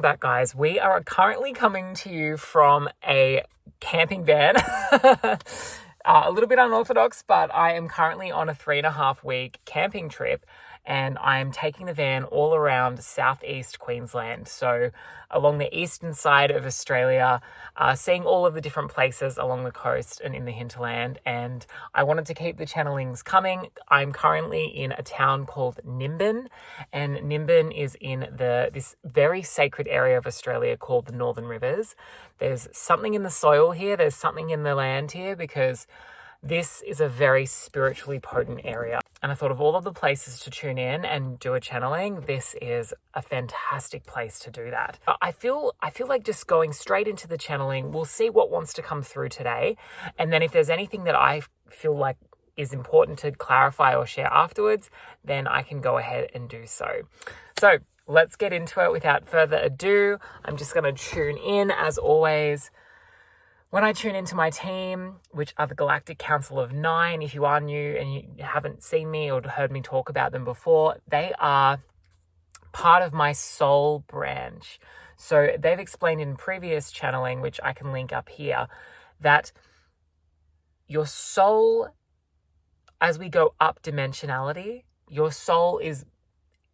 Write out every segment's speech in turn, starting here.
back, guys. We are currently coming to you from a camping van. A little bit unorthodox, but I am currently on a 3.5-week camping trip, and I'm taking the van all around southeast Queensland. So along the eastern side of Australia, seeing all of the different places along the coast and in the hinterland. And I wanted to keep the channelings coming. I'm currently in a town called Nimbin, and Nimbin is in this very sacred area of Australia called the Northern Rivers. There's something in the soil here. There's something in the land here, because this is a very spiritually potent area. And I thought, of all of the places to tune in and do a channeling, this is a fantastic place to do that. I feel like just going straight into the channeling, we'll see what wants to come through today. And then if there's anything that I feel like is important to clarify or share afterwards, then I can go ahead and do so. So let's get into it without further ado. I'm just going to tune in as always. When I tune into my team, which are the Galactic Council of 9, if you are new and you haven't seen me or heard me talk about them before, they are part of my soul branch. So they've explained in previous channeling, which I can link up here, that your soul, as we go up dimensionality, your soul is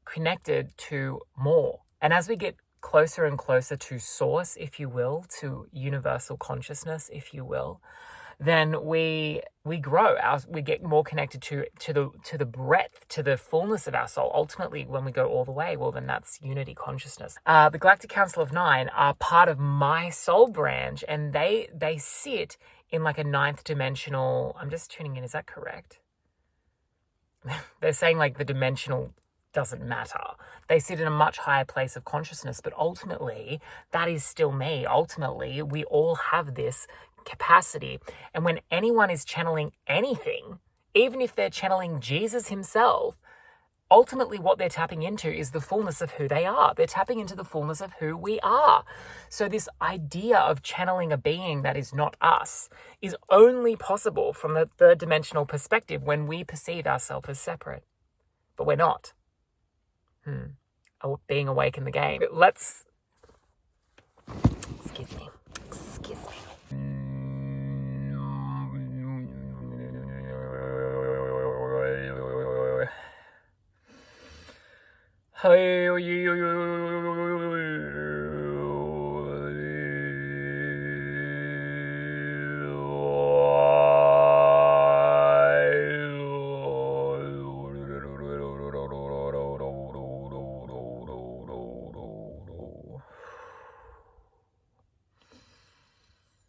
connected to more. And as we get closer and closer to source, if you will, to universal consciousness, if you will, then we grow. We get more connected to the breadth, to the fullness of our soul. Ultimately, when we go all the way, well, then that's unity consciousness. The Galactic Council of 9 are part of my soul branch, and they sit in like a 9th dimensional. I'm just tuning in. Is that correct? They're saying like the dimensional doesn't matter. They sit in a much higher place of consciousness, but ultimately, that is still me. Ultimately, we all have this capacity. And when anyone is channeling anything, even if they're channeling Jesus himself, ultimately what they're tapping into is the fullness of who they are. They're tapping into the fullness of who we are. So this idea of channeling a being that is not us is only possible from the third dimensional perspective when we perceive ourselves as separate. But we're not. Being awake in the game. Excuse me.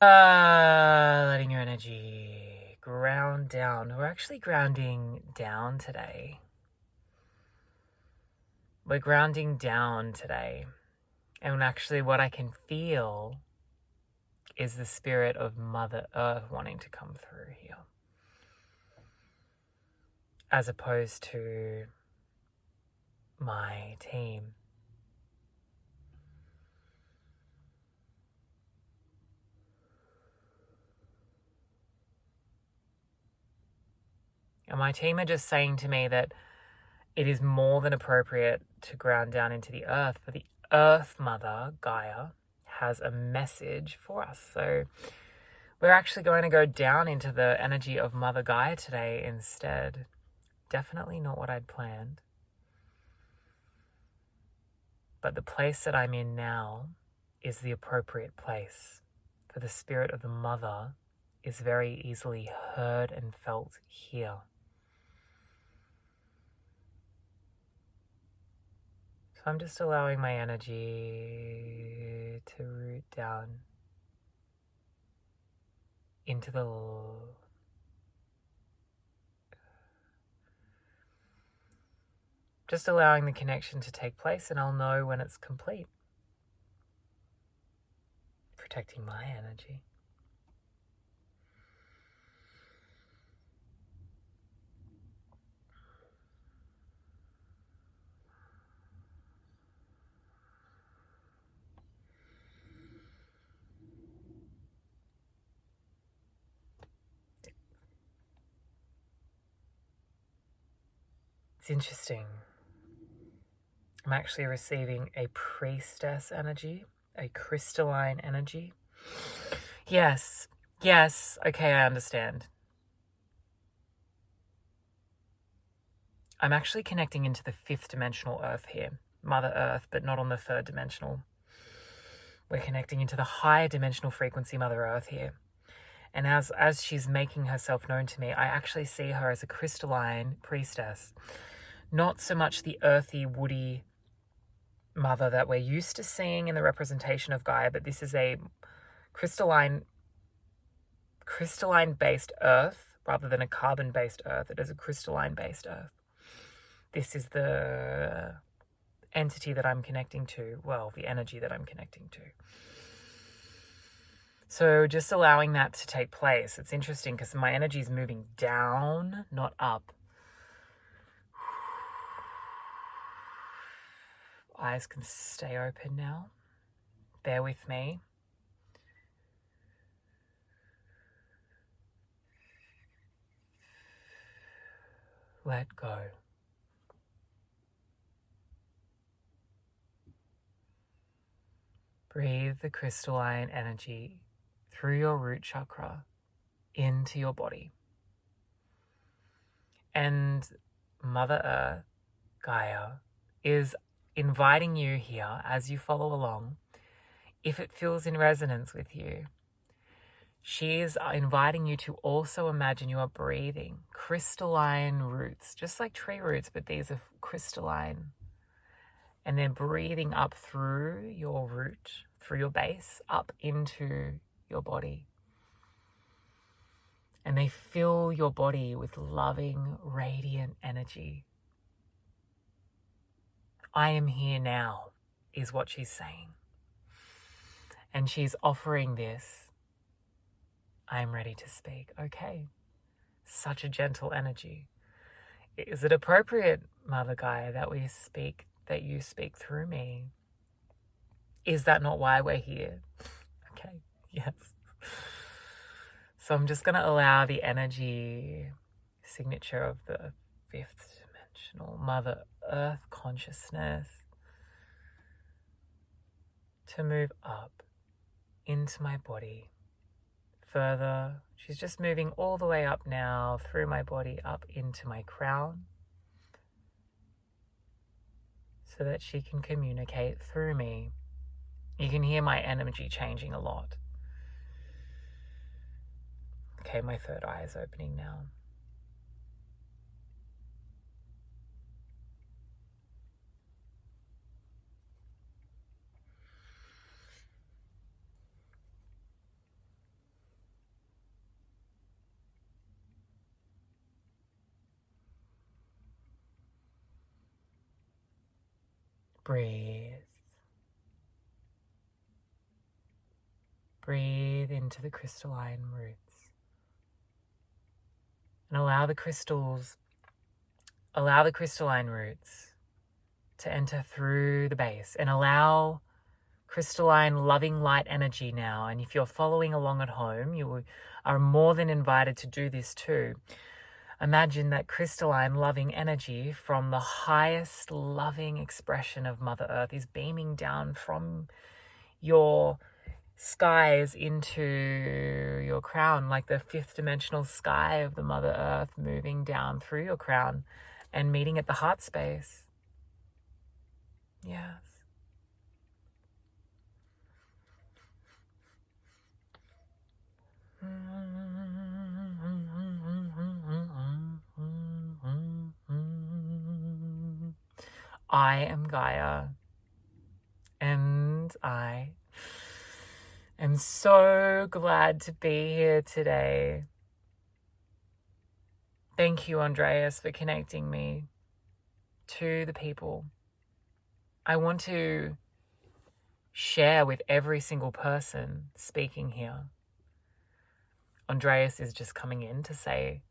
Letting your energy ground down. We're actually grounding down today. We're grounding down today. And actually what I can feel is the spirit of Mother Earth wanting to come through here. As opposed to my team. And my team are just saying to me that it is more than appropriate to ground down into the earth, for the Earth Mother Gaia has a message for us. So we're actually going to go down into the energy of Mother Gaia today instead. Definitely not what I'd planned. But the place that I'm in now is the appropriate place, for the spirit of the Mother is very easily heard and felt here. So I'm just allowing my energy to root down into the just allowing the connection to take place, and I'll know when it's complete. Protecting my energy. It's interesting. I'm actually receiving a priestess energy, a crystalline energy. Yes, yes, okay, I understand. I'm actually connecting into the 5th dimensional earth here, Mother Earth, but not on the 3rd dimensional. We're connecting into the higher dimensional frequency Mother Earth here. And as she's making herself known to me, I actually see her as a crystalline priestess. Not so much the earthy, woody mother that we're used to seeing in the representation of Gaia, but this is a crystalline-based earth rather than a carbon-based earth. It is a crystalline-based earth. This is the entity that I'm connecting to, well, the energy that I'm connecting to. So just allowing that to take place. It's interesting because my energy is moving down, not up. Eyes can stay open now. Bear with me. Let go. Breathe the crystalline energy through your root chakra into your body. And Mother Earth, Gaia, is inviting you here as you follow along. If it feels in resonance with you, she is inviting you to also imagine you are breathing crystalline roots, just like tree roots, but these are crystalline. And then breathing up through your root, through your base, up into your body. And they fill your body with loving, radiant energy. I am here now, is what she's saying. And she's offering this. I am ready to speak. Okay. Such a gentle energy. Is it appropriate, Mother Gaia, that we speak, that you speak through me? Is that not why we're here? Okay, yes. So I'm just going to allow the energy signature of the 5th dimensional Mother Earth consciousness to move up into my body. Further, she's just moving all the way up now through my body up into my crown so that she can communicate through me. You can hear my energy changing a lot. Okay, my 3rd eye is opening now. Breathe. Breathe into the crystalline roots. And allow the crystalline roots to enter through the base. And allow crystalline, loving light energy now. And if you're following along at home, you are more than invited to do this too. Imagine that crystalline, loving energy from the highest loving expression of Mother Earth is beaming down from your skies into your crown, like the 5th dimensional sky of the Mother Earth moving down through your crown and meeting at the heart space. Yes. I am Gaia, and I am so glad to be here today. Thank you, Andreas, for connecting me to the people. I want to share with every single person speaking here. Andreas is just coming in to say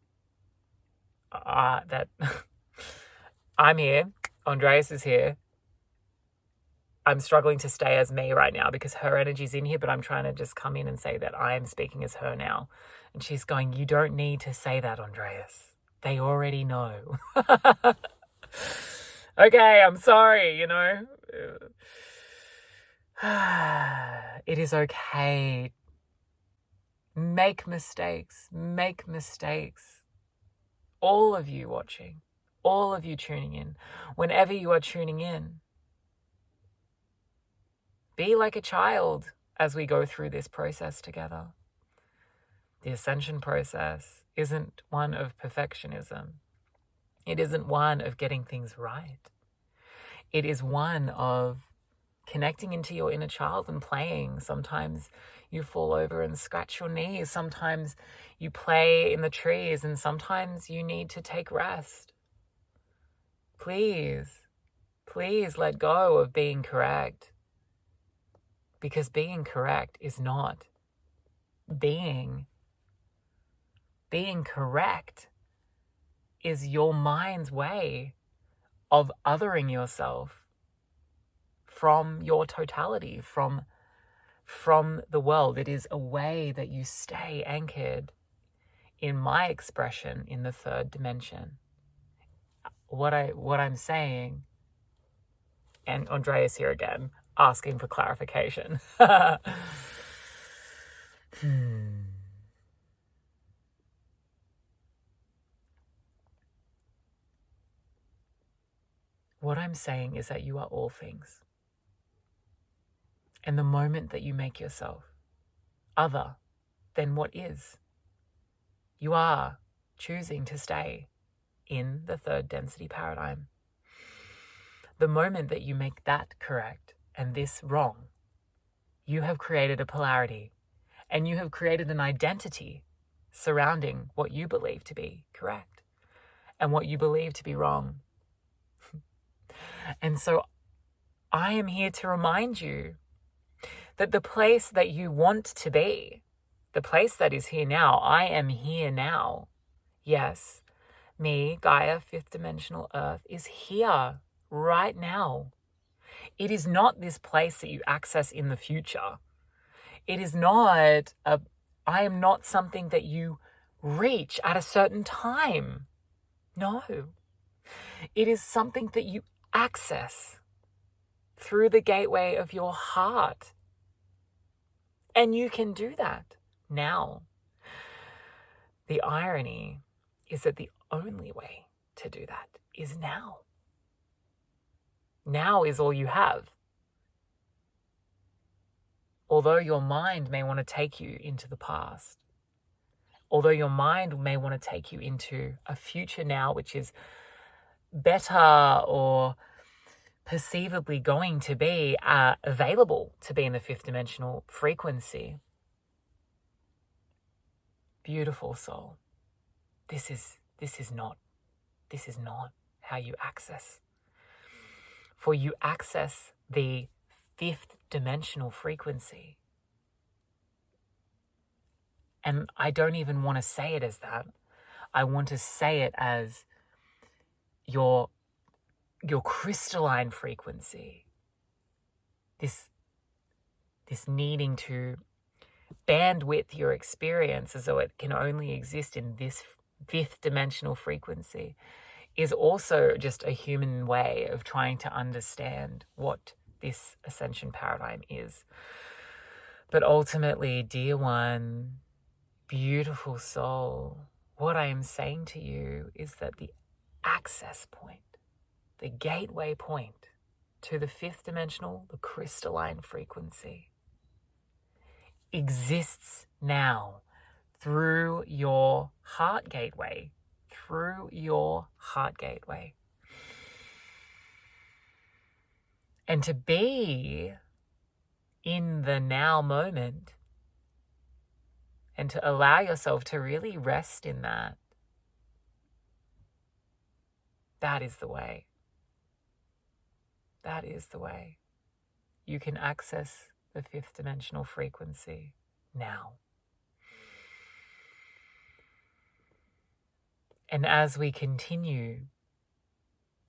that I'm here. Andreas is here. I'm struggling to stay as me right now because her energy's in here, but I'm trying to just come in and say that I am speaking as her now. And she's going, you don't need to say that, Andreas. They already know. Okay, I'm sorry, It is okay. Make mistakes. Make mistakes. All of you watching, all of you tuning in, whenever you are tuning in, be like a child as we go through this process together. The ascension process isn't one of perfectionism. It isn't one of getting things right. It is one of connecting into your inner child and playing. Sometimes you fall over and scratch your knees. Sometimes you play in the trees, and sometimes you need to take rest. Please, please let go of being correct, because being correct is not being. Being correct is your mind's way of othering yourself from your totality, from the world. It is a way that you stay anchored in my expression in the third dimension. What I'm saying, and Andreas here again, asking for clarification. What I'm saying is that you are all things. And the moment that you make yourself other than what is, you are choosing to stay in the third density paradigm. The moment that you make that correct and this wrong, you have created a polarity, and you have created an identity surrounding what you believe to be correct and what you believe to be wrong. And so I am here to remind you that the place that you want to be, the place that is here now, I am here now. Yes, me, Gaia, fifth dimensional Earth, is here right now. It is not this place that you access in the future. It is not I am not something that you reach at a certain time. No. It is something that you access through the gateway of your heart. And you can do that now. The irony is that the only way to do that is now. Now is all you have. Although your mind may want to take you into the past, although your mind may want to take you into a future now, which is better or perceivably going to be available to be in the fifth dimensional frequency. Beautiful soul. This is not how you access. For you access the fifth dimensional frequency. And I don't even want to say it as that. I want to say it as your crystalline frequency. This needing to bandwidth your experience as though it can only exist in this fifth dimensional frequency is also just a human way of trying to understand what this ascension paradigm is. But ultimately, dear one, beautiful soul, what I am saying to you is that the access point, the gateway point to the fifth dimensional, the crystalline frequency, exists now through your heart gateway, And to be in the now moment and to allow yourself to really rest in that, that is the way. That is the way. You can access the fifth dimensional frequency now. And as we continue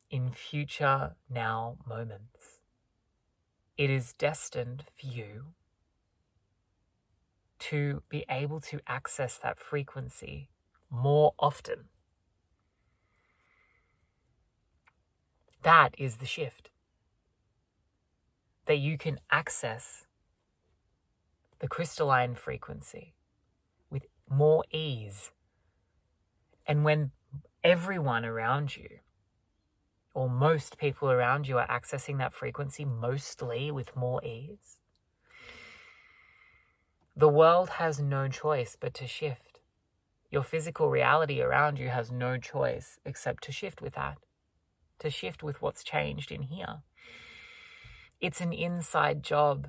in future now moments, it is destined for you to be able to access that frequency more often. That is the shift. That you can access the crystalline frequency with more ease. And when everyone around you, or most people around you, are accessing that frequency mostly with more ease, the world has no choice but to shift. Your physical reality around you has no choice except to shift with that, to shift with what's changed in here. It's an inside job.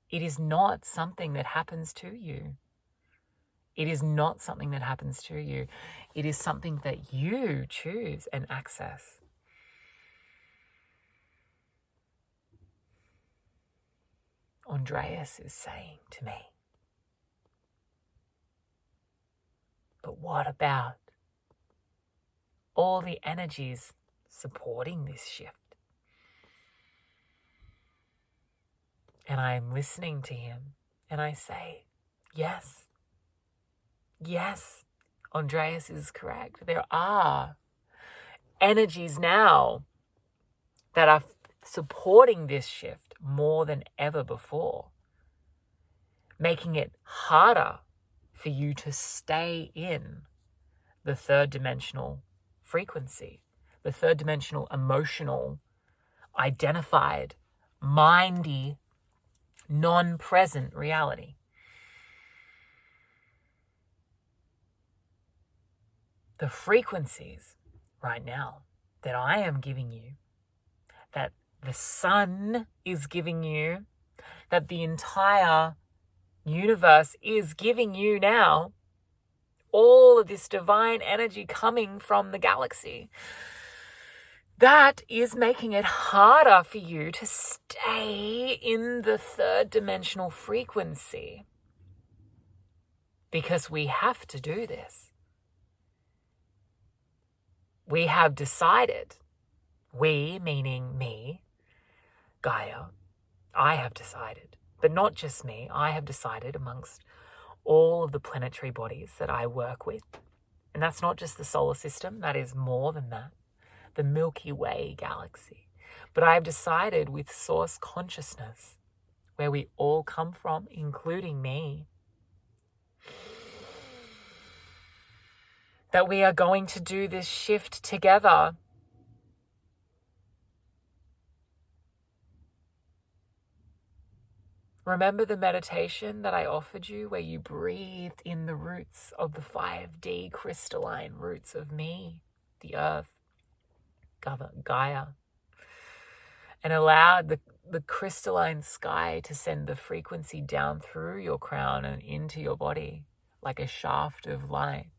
It is not something that happens to you. It is not something that happens to you. It is something that you choose and access. Andreas is saying to me, but what about all the energies supporting this shift? And I am listening to him and I say, yes, Andreas is correct. There are energies now that are supporting this shift more than ever before, making it harder for you to stay in the third dimensional frequency, the third dimensional emotional, identified, mindy, non-present reality. The frequencies right now that I am giving you, that the sun is giving you, that the entire universe is giving you now, all of this divine energy coming from the galaxy, that is making it harder for you to stay in the third dimensional frequency, because we have to do this. We have decided, we meaning me, Gaia, I have decided, but not just me, I have decided amongst all of the planetary bodies that I work with, and that's not just the solar system, that is more than that, the Milky Way galaxy. But I have decided with source consciousness, where we all come from, including me, that we are going to do this shift together. Remember the meditation that I offered you where you breathed in the roots of the 5D crystalline roots of me, the earth, Gaia, and allowed the crystalline sky to send the frequency down through your crown and into your body like a shaft of light,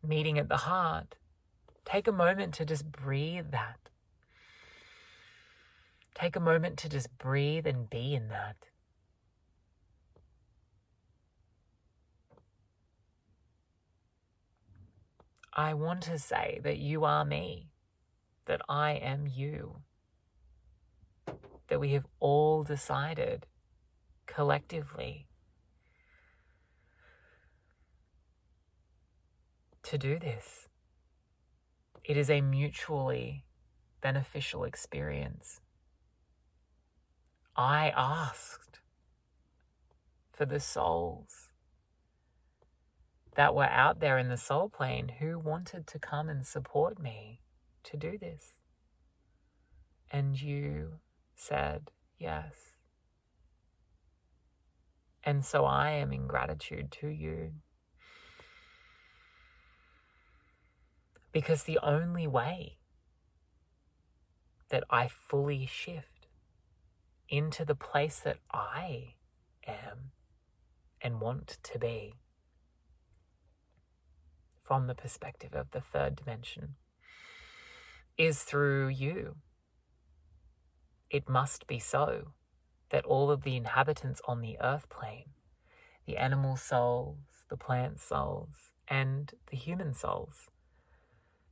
meeting at the heart. Take a moment to just breathe that. Take a moment to just breathe and be in that. I want to say that you are me, that I am you, that we have all decided collectively to do this. It is a mutually beneficial experience. I asked for the souls that were out there in the soul plane who wanted to come and support me to do this. And you said yes. And so I am in gratitude to you. Because the only way that I fully shift into the place that I am and want to be from the perspective of the third dimension is through you. It must be so that all of the inhabitants on the earth plane, the animal souls, the plant souls, and the human souls,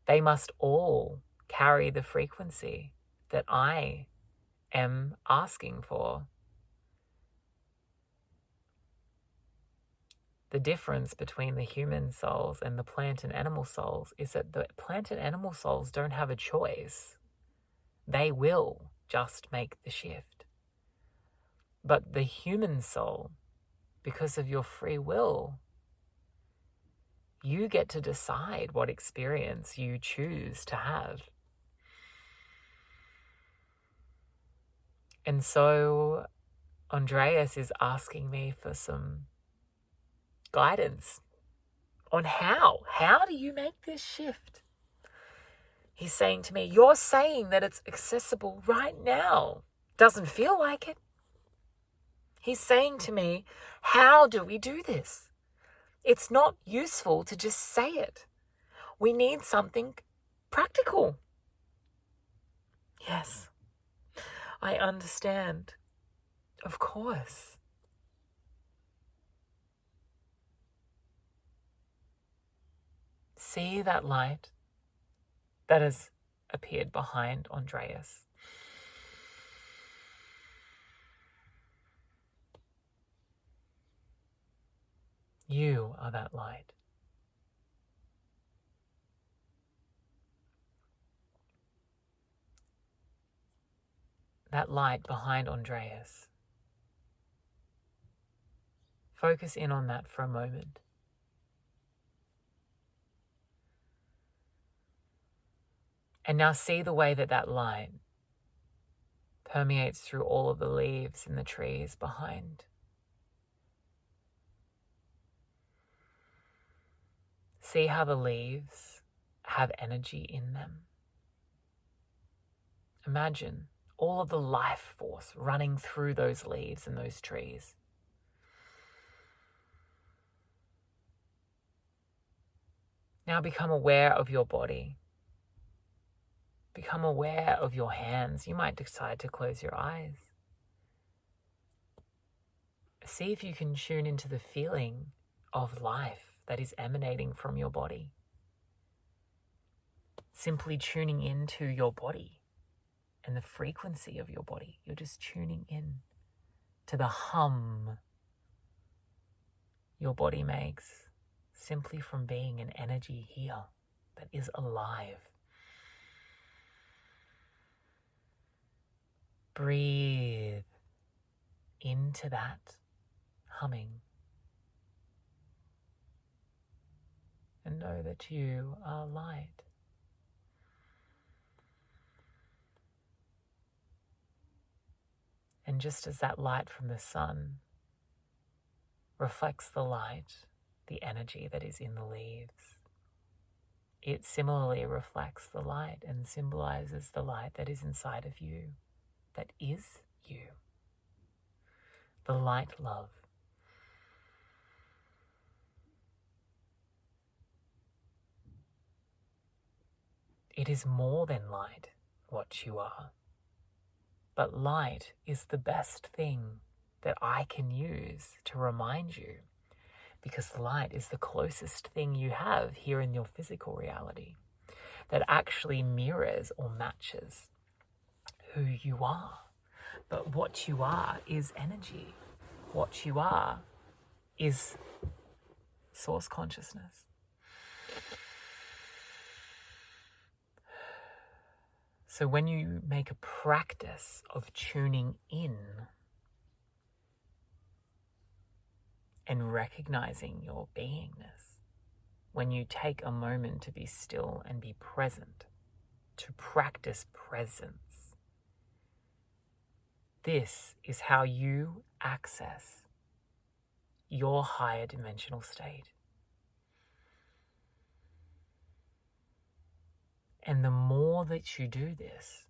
they must all carry the frequency that I am asking for. The difference between the human souls and the plant and animal souls is that the plant and animal souls don't have a choice. They will just make the shift. But the human soul, because of your free will, you get to decide what experience you choose to have. And so Andreas is asking me for some guidance on how. How do you make this shift? He's saying to me, you're saying that it's accessible right now. Doesn't feel like it. He's saying to me, how do we do this? It's not useful to just say it. We need something practical. Yes, I understand. Of course. See that light that has appeared behind Andreas. You are that light. That light behind Andreas. Focus in on that for a moment. And now see the way that that light permeates through all of the leaves in the trees behind. See how the leaves have energy in them. Imagine all of the life force running through those leaves and those trees. Now become aware of your body. Become aware of your hands. You might decide to close your eyes. See if you can tune into the feeling of life that is emanating from your body. Simply tuning into your body and the frequency of your body. You're just tuning in to the hum your body makes simply from being an energy here that is alive. Breathe into that humming and know that you are light. And just as that light from the sun reflects the light, the energy that is in the leaves, it similarly reflects the light and symbolizes the light that is inside of you, that is you. The light love. It is more than light, what you are. But light is the best thing that I can use to remind you, because light is the closest thing you have here in your physical reality that actually mirrors or matches who you are. But what you are is energy. What you are is source consciousness. So when you make a practice of tuning in and recognizing your beingness, when you take a moment to be still and be present, to practice presence, this is how you access your higher dimensional state. And the more that you do this,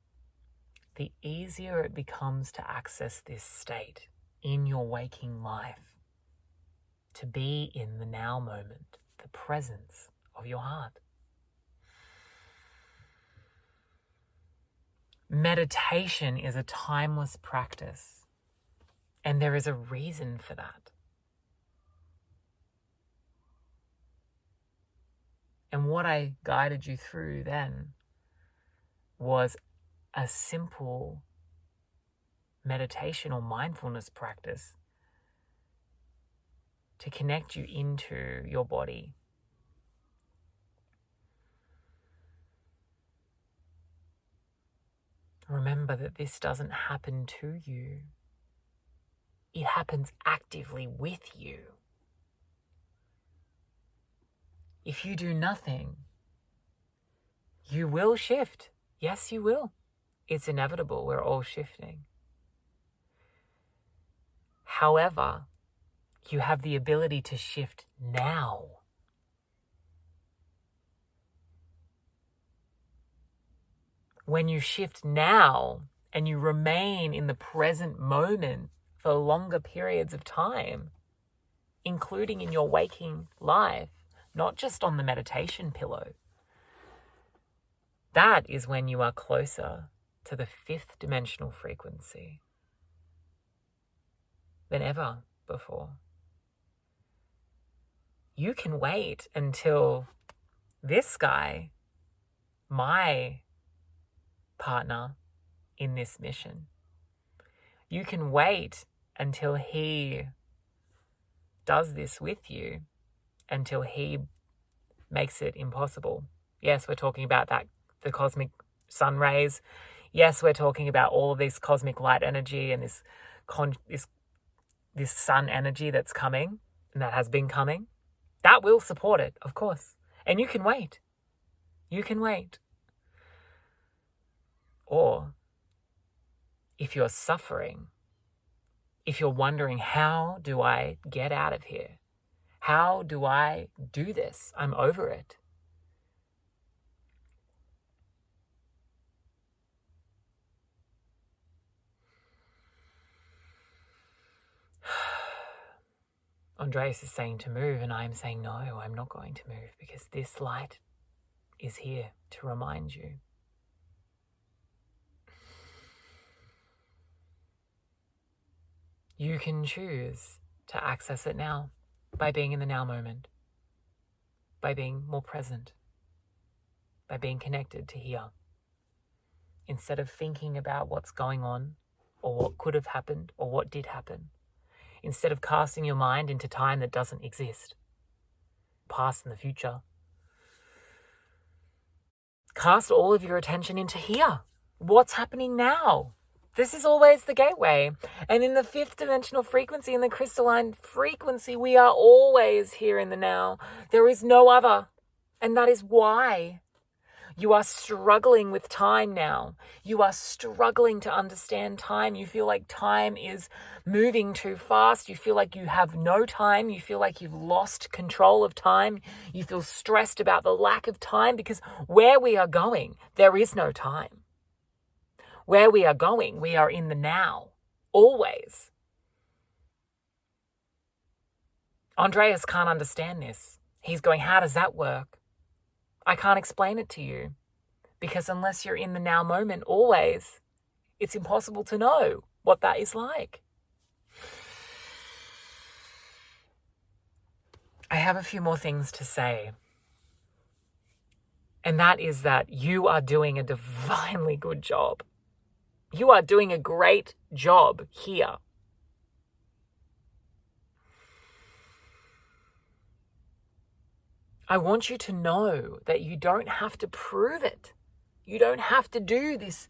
the easier it becomes to access this state in your waking life, to be in the now moment, the presence of your heart. Meditation is a timeless practice, and there is a reason for that. And what I guided you through then was a simple meditation or mindfulness practice to connect you into your body. Remember that this doesn't happen to you. It happens actively with you. If you do nothing, you will shift. Yes, you will. It's inevitable. We're all shifting. However, you have the ability to shift now. When you shift now and you remain in the present moment for longer periods of time, including in your waking life, not just on the meditation pillow, that is when you are closer to the 5th dimensional frequency than ever before. You can wait until this guy, my partner in this mission, you can wait until he does this with you, until he makes it impossible. Yes, we're talking about the cosmic sun rays. Yes, we're talking about all of this cosmic light energy and this sun energy that's coming and that has been coming. That will support it, of course. And you can wait. You can wait. Or if you're suffering, if you're wondering, how do I get out of here? How do I do this? I'm over it. Andreas is saying to move, and I'm saying, no, I'm not going to move, because this light is here to remind you. You can choose to access it now by being in the now moment, by being more present, by being connected to here. Instead of thinking about what's going on or what could have happened or what did happen. Instead of casting your mind into time that doesn't exist, past and the future. Cast all of your attention into here. What's happening now? This is always the gateway. And in the 5th dimensional frequency, in the crystalline frequency, we are always here in the now. There is no other. And that is why you are struggling with time now. You are struggling to understand time. You feel like time is moving too fast. You feel like you have no time. You feel like you've lost control of time. You feel stressed about the lack of time, because where we are going, there is no time. Where we are going, we are in the now, always. Andreas can't understand this. He's going, how does that work? I can't explain it to you, because unless you're in the now moment always, it's impossible to know what that is like. I have a few more things to say. And that is that you are doing a divinely good job. You are doing a great job here. I want you to know that you don't have to prove it. You don't have to do this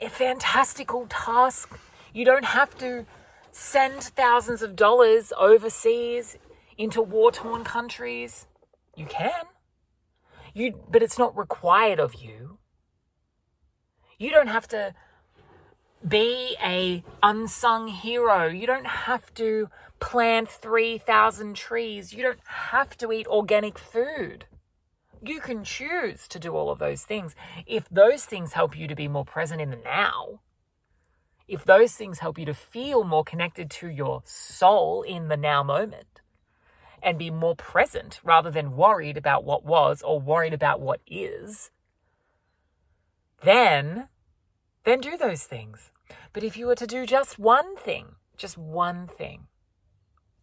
fantastical task. You don't have to send thousands of dollars overseas into war-torn countries. You can. But it's not required of you. You don't have to be a unsung hero. You don't have to plant 3,000 trees. You don't have to eat organic food. You can choose to do all of those things. If those things help you to be more present in the now, if those things help you to feel more connected to your soul in the now moment and be more present rather than worried about what was or worried about what is, then do those things. But if you were to do just one thing,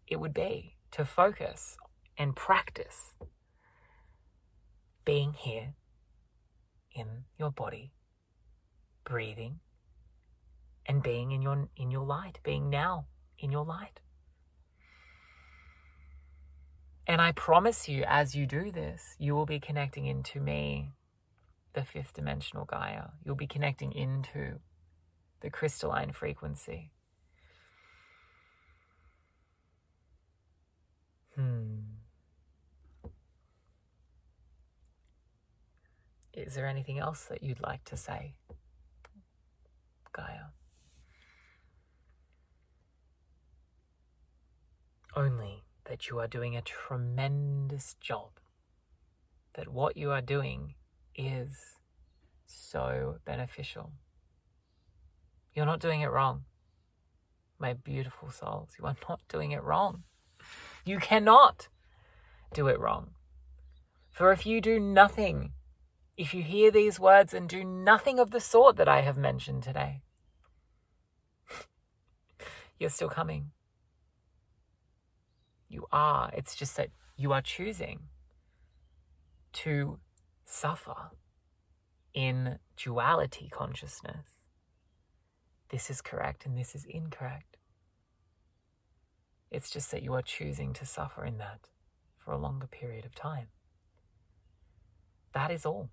it would be to focus and practice being here in your body, breathing, and being in your light, being now in your light. And I promise you, as you do this, you will be connecting into me, the fifth dimensional Gaia. You'll be connecting into the crystalline frequency. Is there anything else that you'd like to say, Gaia? Only that you are doing a tremendous job. That what you are doing is so beneficial. You're not doing it wrong. My beautiful souls, you are not doing it wrong. You cannot do it wrong. For if you do nothing, if you hear these words and do nothing of the sort that I have mentioned today, you're still coming. You are. It's just that you are choosing to suffer in duality consciousness. This is correct and this is incorrect. It's just that you are choosing to suffer in that for a longer period of time. That is all.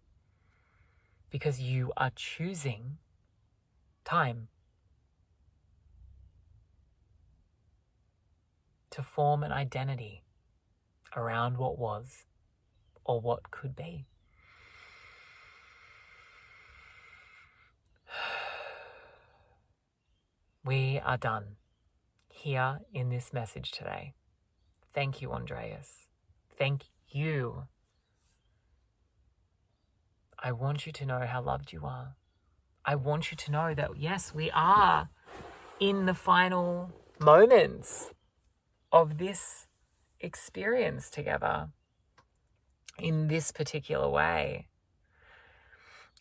Because you are choosing time to form an identity around what was or what could be. We are done here in this message today. Thank you, Andreas. Thank you. I want you to know how loved you are. I want you to know that, yes, we are in the final moments of this experience together in this particular way.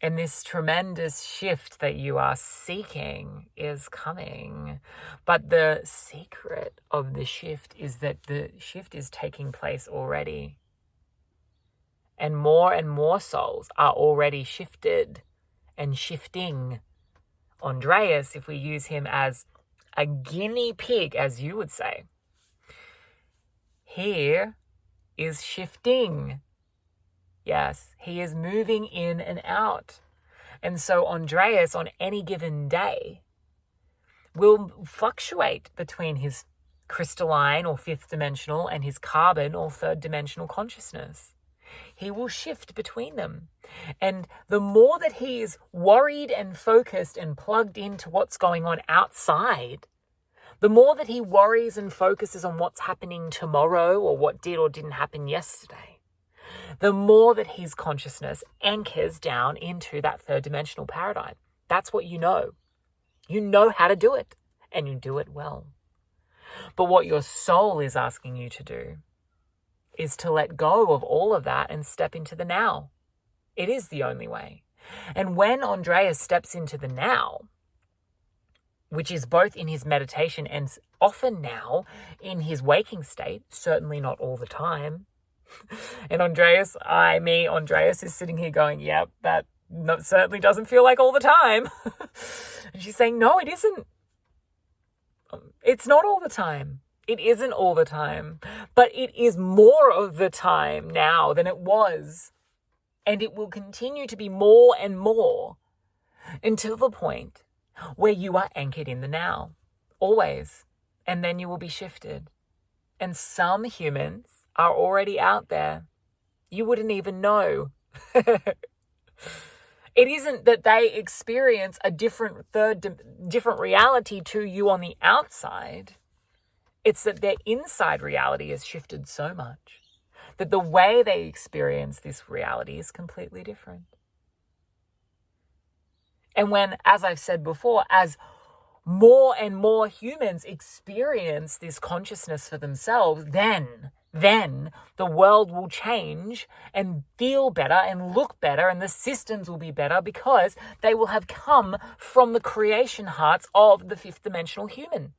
And this tremendous shift that you are seeking is coming. But the secret of the shift is that the shift is taking place already. And more souls are already shifted and shifting. Andreas, if we use him as a guinea pig, as you would say, he is shifting. Yes, he is moving in and out. And so Andreas, on any given day, will fluctuate between his crystalline or fifth dimensional and his carbon or third dimensional consciousness. He will shift between them. And the more that he is worried and focused and plugged into what's going on outside, the more that he worries and focuses on what's happening tomorrow or what did or didn't happen yesterday, the more that his consciousness anchors down into that third dimensional paradigm. That's what you know. You know how to do it, and you do it well. But what your soul is asking you to do is to let go of all of that and step into the now. It is the only way. And when Andreas steps into the now, which is both in his meditation and often now in his waking state, certainly not all the time. And Andreas is sitting here going, yep, that certainly doesn't feel like all the time. And she's saying, no, it isn't. It's not all the time. It isn't all the time, but it is more of the time now than it was. And it will continue to be more and more until the point where you are anchored in the now, always. And then you will be shifted. And some humans are already out there. You wouldn't even know. It isn't that they experience a different reality to you on the outside. It's that their inside reality has shifted so much that the way they experience this reality is completely different. And when, as I've said before, as more and more humans experience this consciousness for themselves, then the world will change and feel better and look better, and the systems will be better because they will have come from the creation hearts of the fifth dimensional human.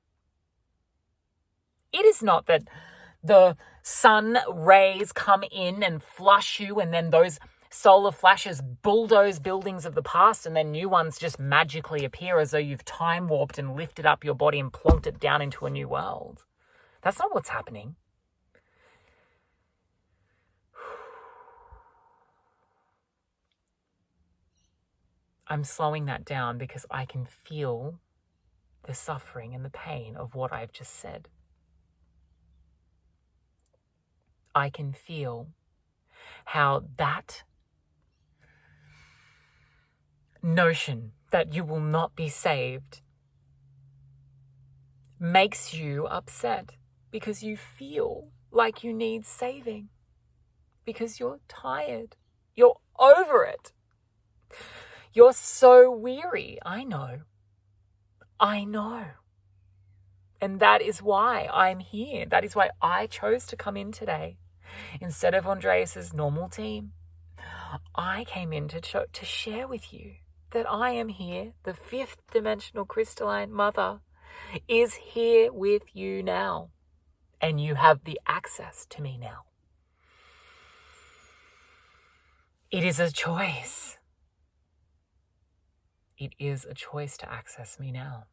It is not that the sun rays come in and flush you and then those solar flashes bulldoze buildings of the past and then new ones just magically appear as though you've time warped and lifted up your body and plonked it down into a new world. That's not what's happening. I'm slowing that down because I can feel the suffering and the pain of what I've just said. I can feel how that notion that you will not be saved makes you upset because you feel like you need saving, because you're tired, you're over it, you're so weary. I know. And that is why I'm here. That is why I chose to come in today. Instead of Andreas's normal team, I came in to share with you that I am here. The fifth dimensional crystalline mother is here with you now. And you have the access to me now. It is a choice. It is a choice to access me now.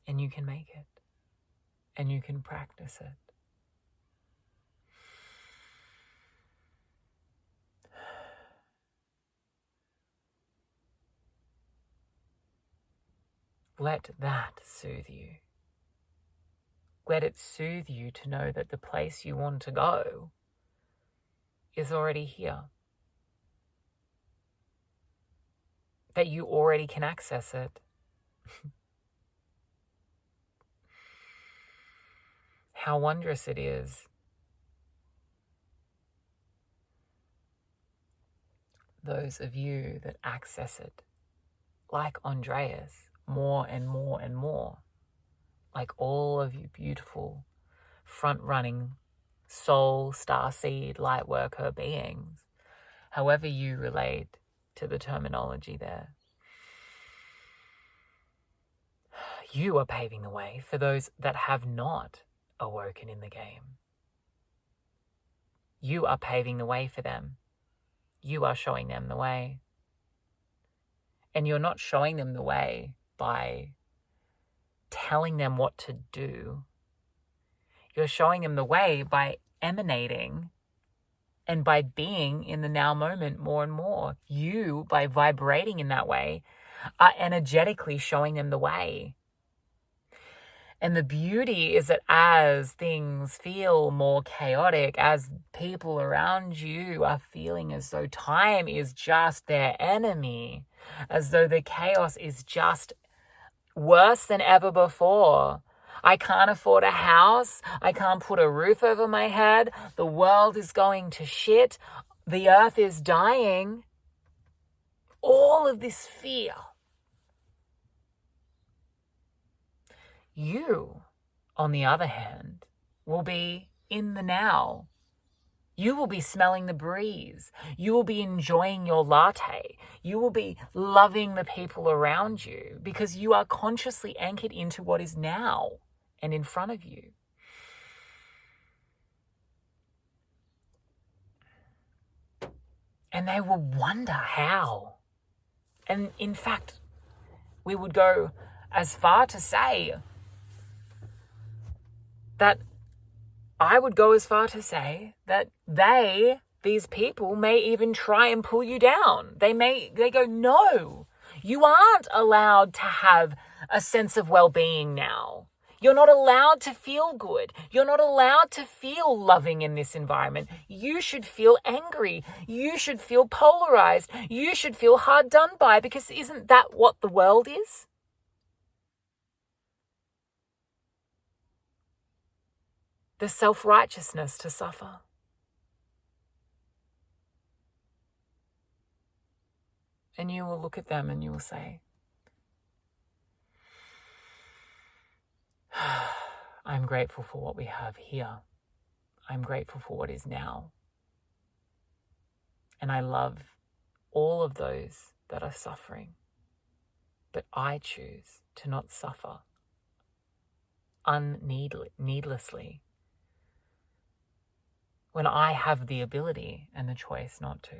And you can make it. And you can practice it. Let that soothe you. Let it soothe you to know that the place you want to go is already here. That you already can access it. How wondrous it is. Those of you that access it, like Andreas, more and more and more. Like all of you beautiful, front-running, soul, starseed, light worker beings, however you relate to the terminology there. You are paving the way for those that have not awoken in the game. You are paving the way for them. You are showing them the way. And you're not showing them the way by telling them what to do. You're showing them the way by emanating and by being in the now moment more and more. You, by vibrating in that way, are energetically showing them the way. And the beauty is that as things feel more chaotic, as people around you are feeling as though time is just their enemy, as though the chaos is just worse than ever before. I can't afford a house. I can't put a roof over my head. The world is going to shit. The earth is dying. All of this fear. You, on the other hand, will be in the now. You will be smelling the breeze. You will be enjoying your latte. You will be loving the people around you because you are consciously anchored into what is now and in front of you. And they will wonder how. And in fact, we would go as far to say that these people may even try and pull you down. They go, no, you aren't allowed to have a sense of well-being now. You're not allowed to feel good. You're not allowed to feel loving in this environment. You should feel angry. You should feel polarized. You should feel hard done by, because isn't that what the world is? The self-righteousness to suffer. And you will look at them and you will say, I'm grateful for what we have here. I'm grateful for what is now. And I love all of those that are suffering. But I choose to not suffer needlessly when I have the ability and the choice not to,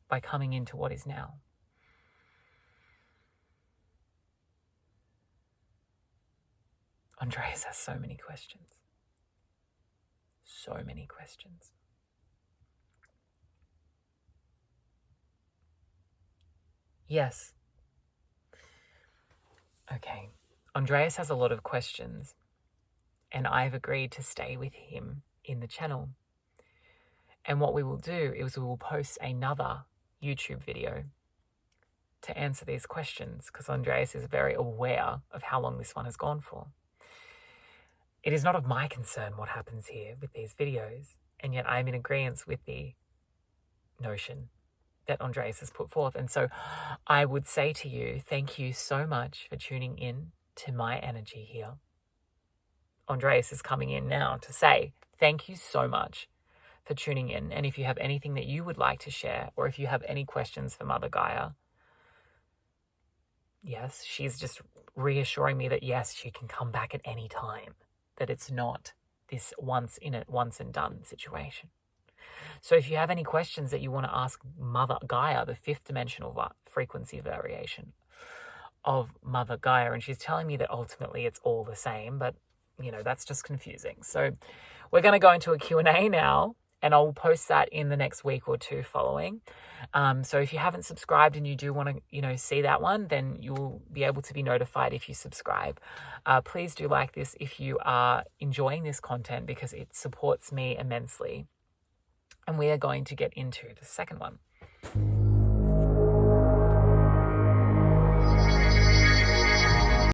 by coming into what is now. Andreas has so many questions. So many questions. Yes. Okay. Andreas has a lot of questions, and I've agreed to stay with him in the channel. And what we will do is we will post another YouTube video to answer these questions, because Andreas is very aware of how long this one has gone for. It is not of my concern what happens here with these videos, and yet I'm in agreement with the notion that Andreas has put forth. And so I would say to you, thank you so much for tuning in to my energy here. Andreas is coming in now to say thank you so much for tuning in. And if you have anything that you would like to share, or if you have any questions for Mother Gaia, yes, she's just reassuring me that yes, she can come back at any time, that it's not this once and done situation. So if you have any questions that you want to ask Mother Gaia, the fifth dimensional frequency variation of Mother Gaia, and she's telling me that ultimately it's all the same, but that's just confusing. So we're going to go into a Q&A now, and I'll post that in the next week or two following. So if you haven't subscribed and you do want to, see that one, then you'll be able to be notified if you subscribe. Please do like this if you are enjoying this content, because it supports me immensely. And we are going to get into the second one.